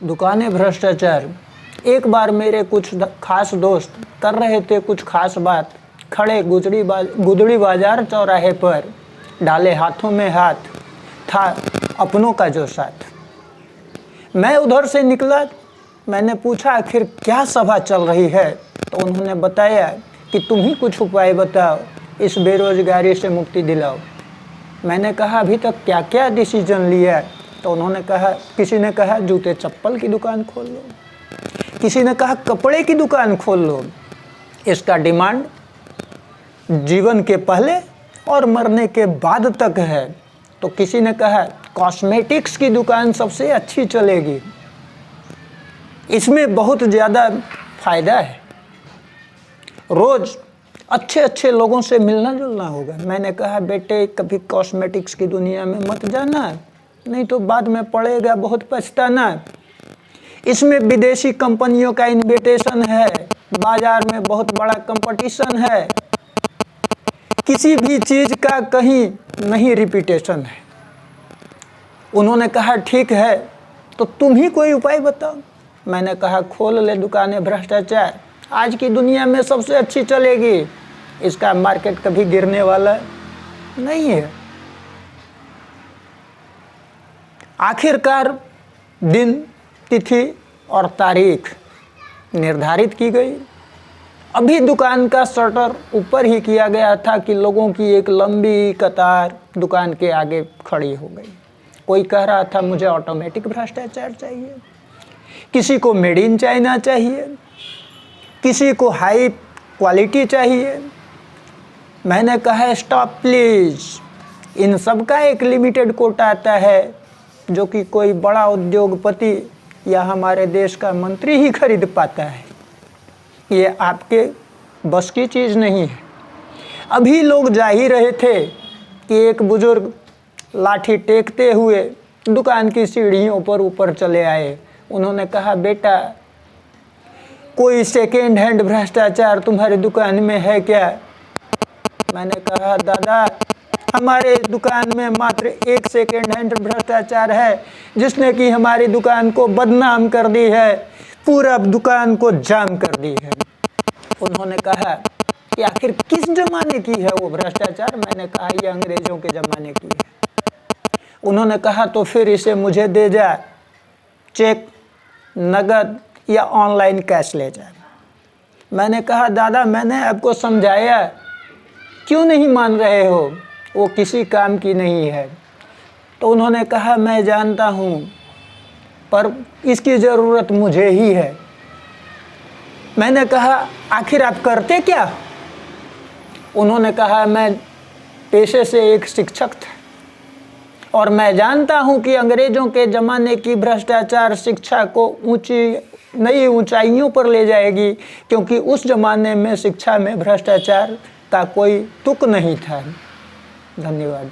दुकानें भ्रष्टाचार। एक बार मेरे कुछ खास दोस्त कर रहे थे कुछ खास बात, खड़े गुदड़ी बाजार चौराहे पर, डाले हाथों में हाथ, था अपनों का जो साथ। मैं उधर से निकला, मैंने पूछा आखिर क्या सभा चल रही है, तो उन्होंने बताया कि तुम ही कुछ उपाय बताओ, इस बेरोजगारी से मुक्ति दिलाओ। मैंने कहा अभी तक क्या क्या डिसीजन लिया, तो उन्होंने कहा, किसी ने कहा जूते चप्पल की दुकान खोल लो, किसी ने कहा कपड़े की दुकान खोल लो, इसका डिमांड जीवन के पहले और मरने के बाद तक है। तो किसी ने कहा कॉस्मेटिक्स की दुकान सबसे अच्छी चलेगी, इसमें बहुत ज़्यादा फ़ायदा है, रोज़ अच्छे अच्छे लोगों से मिलना जुलना होगा। मैंने कहा बेटे कभी कॉस्मेटिक्स की दुनिया में मत जाना, नहीं तो बाद में पड़ेगा बहुत पछताना। इसमें विदेशी कंपनियों का इन्विटेशन है, बाज़ार में बहुत बड़ा कंपटीशन है, किसी भी चीज़ का कहीं नहीं रिपीटेशन है। उन्होंने कहा ठीक है, तो तुम ही कोई उपाय बताओ। मैंने कहा खोल ले दुकानें भ्रष्टाचार, आज की दुनिया में सबसे अच्छी चलेगी, इसका मार्केट कभी गिरने वाला नहीं है। आखिरकार दिन, तिथि और तारीख निर्धारित की गई। अभी दुकान का शटर ऊपर ही किया गया था कि लोगों की एक लंबी कतार दुकान के आगे खड़ी हो गई। कोई कह रहा था मुझे ऑटोमेटिक भ्रष्टाचार चाहिए, किसी को मेड इन चाइना चाहिए, किसी को हाई क्वालिटी चाहिए। मैंने कहा स्टॉप प्लीज़, इन सब का एक लिमिटेड कोटा आता है जो कि कोई बड़ा उद्योगपति या हमारे देश का मंत्री ही खरीद पाता है, ये आपके बस की चीज़ नहीं है। अभी लोग जा ही रहे थे कि एक बुजुर्ग लाठी टेकते हुए दुकान की सीढ़ियों पर ऊपर चले आए। उन्होंने कहा बेटा कोई सेकेंड हैंड भ्रष्टाचार तुम्हारी दुकान में है क्या? मैंने कहा दादा हमारे दुकान में मात्र एक सेकेंड हैंड भ्रष्टाचार है जिसने कि हमारी दुकान को बदनाम कर दी है, पूरा दुकान को जाम कर दी है। उन्होंने कहा कि आखिर किस ज़माने की है वो भ्रष्टाचार? मैंने कहा ये अंग्रेज़ों के ज़माने की है। उन्होंने कहा तो फिर इसे मुझे दे जा, चेक, नगद या ऑनलाइन कैश ले जा। मैंने कहा दादा मैंने आपको समझाया, क्यों नहीं मान रहे हो? वो किसी काम की नहीं है। तो उन्होंने कहा मैं जानता हूँ पर इसकी ज़रूरत मुझे ही है। मैंने कहा आखिर आप करते क्या? उन्होंने कहा मैं पेशे से एक शिक्षक था और मैं जानता हूँ कि अंग्रेज़ों के ज़माने की भ्रष्टाचार शिक्षा को नई ऊंचाइयों पर ले जाएगी, क्योंकि उस ज़माने में शिक्षा में भ्रष्टाचार का कोई तुक नहीं था। धन्यवाद।